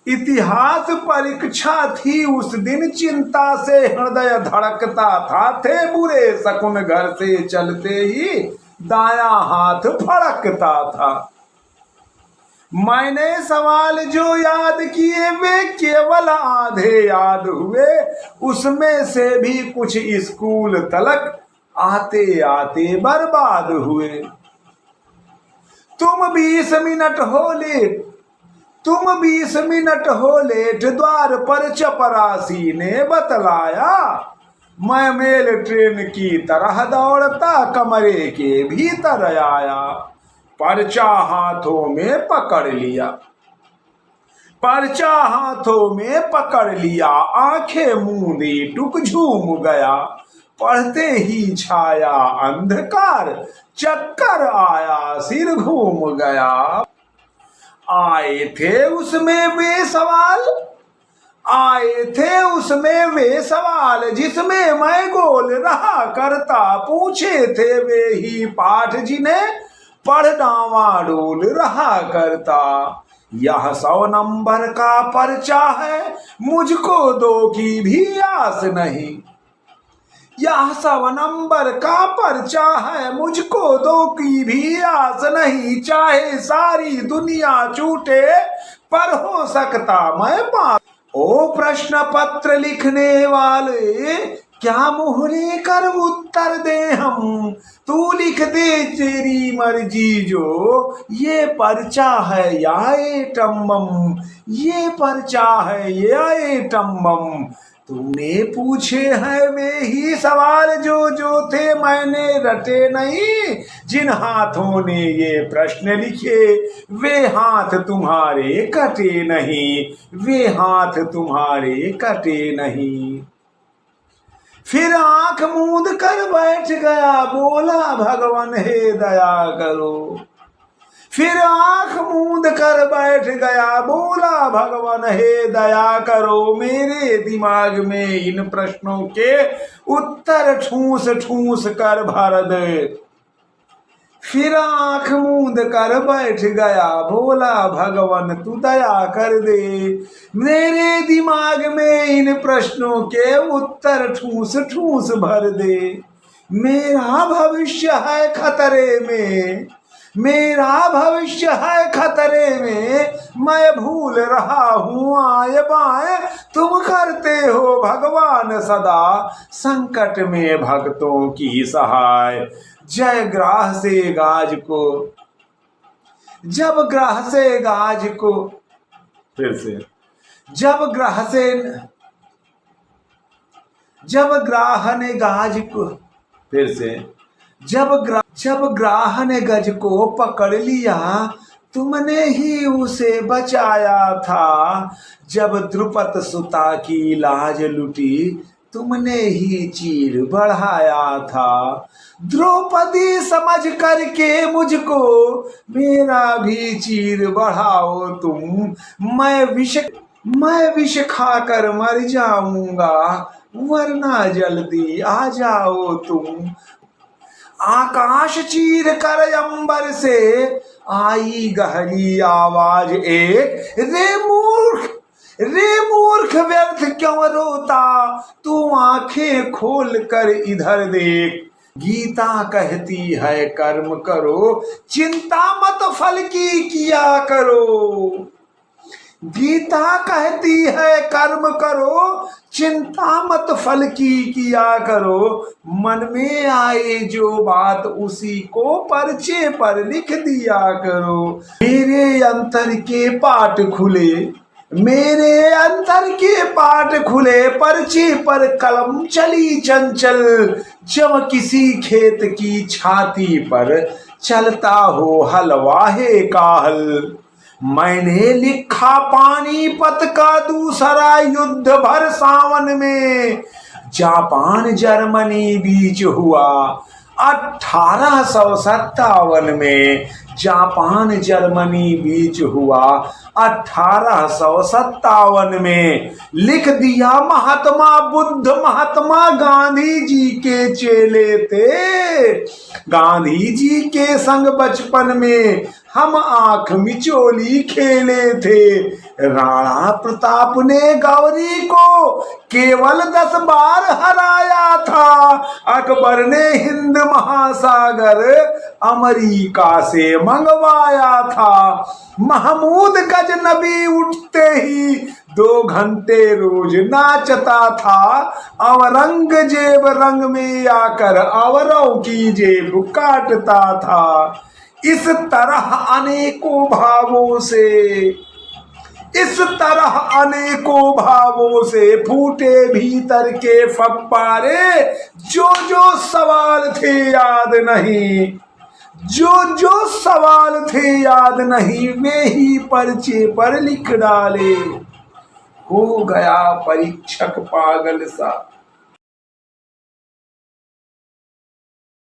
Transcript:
इतिहास परीक्षा थी उस दिन, चिंता से हृदय धड़कता था। थे बुरे शकुन घर से चलते ही दायां हाथ फड़कता था। मैंने सवाल जो याद किए वे केवल आधे याद हुए, उसमें से भी कुछ स्कूल तलक आते आते बर्बाद हुए। तुम 20 मिनट हो लेट, तुम 20 मिनट हो लेट, द्वार पर चपरासी ने बतलाया। मैं मेल ट्रेन की तरह दौड़ता कमरे के भीतर आया। पर्चा हाथों में पकड़ लिया, पर्चा हाथों में पकड़ लिया, आंखें मूंदी टुक झूम गया। पढ़ते ही छाया अंधकार, चक्कर आया सिर घूम गया। आए थे उसमें वे सवाल, आए थे उसमें वे सवाल, जिसमें मैं गोल रहा करता। पूछे थे वे ही पाठ जिन्हें पढ़ डावाडोल रहा करता। यह 100 नंबर का पर्चा है, मुझको 2 की भी आस नहीं। यह 100 नंबर का पर्चा है, मुझको 2 की भी आस नहीं। चाहे सारी दुनिया छूटे पर हो सकता मैं पास। ओ प्रश्न पत्र लिखने वाले, क्या मुँह लेकर उत्तर दे हम। तू लिख दे तेरी मर्जी जो, ये पर्चा है या एटम बम, ये पर्चा है या एटम बम। तूने पूछे हैं वे ही सवाल जो जो थे मैंने रटे नहीं। जिन हाथों ने ये प्रश्न लिखे वे हाथ तुम्हारे कटे नहीं, वे हाथ तुम्हारे कटे नहीं। फिर आंख मूंद कर बैठ गया, बोला भगवान हे दया करो। फिर आंख मूंद कर बैठ गया, बोला भगवान हे दया करो। मेरे दिमाग में इन प्रश्नों के उत्तर ठूस ठूस कर भर दे। फिर आंख मूंद कर बैठ गया, बोला भगवान तू दया कर दे। मेरे दिमाग में इन प्रश्नों के उत्तर ठूस ठूस भर दे। मेरा भविष्य है खतरे में, मेरा भविष्य है खतरे में। मैं भूल रहा हूँ आए बाएं, तुम करते हो भगवान सदा संकट में भक्तों की सहाय। जय ग्राह से गाज को, जब ग्राह से गाज को, फिर से जब ग्राह से, जब ग्राह ने गाज को, फिर से जब ग्राह ने गज को पकड़ लिया, तुमने ही उसे बचाया था। जब द्रुपद सुता की लाज लुटी, तुमने ही चीर बढ़ाया था। द्रौपदी समझ करके मुझको मेरा भी चीर बढ़ाओ तुम। मैं विष खाकर मर जाऊंगा, वरना जल्दी आ जाओ तुम। आकाश चीर कर अंबर से आई गहरी आवाज एक, रे मूर्ख व्यर्थ क्यों रोता, तू आंखें खोल कर इधर देख। गीता कहती है कर्म करो, चिंता मत फल की किया करो। गीता कहती है कर्म करो, चिंता मत फल की किया करो। मन में आए जो बात उसी को पर्चे पर लिख दिया करो। मेरे अंतर के पाट खुले, मेरे अंतर के पाट खुले, पर्चे पर कलम चली चंचल। जब किसी खेत की छाती पर चलता हो हलवाहे का हल। मैंने लिखा पानीपत का दूसरा युद्ध भर सावन में, जापान जर्मनी बीच हुआ 1857 में। जापान जर्मनी बीच हुआ 1857 में। लिख दिया महात्मा बुद्ध महात्मा गांधी जी के चेले थे। गांधी जी के संग बचपन में हम आंख मिचोली खेले थे। राणा प्रताप ने गौरी को केवल 10 बार हराया था। अकबर ने हिंद महासागर अमेरिका से मंगवाया था। महमूद गजनबी उठते ही 2 घंटे रोज नाचता था। औरंगजेब रंग में आकर औरों की जेब काटता था। इस तरह अनेकों भावों से फूटे भीतर के फव्वारे। जो सवाल थे याद नहीं वे ही पर्चे पर लिख डाले। हो गया परीक्षक पागल सा।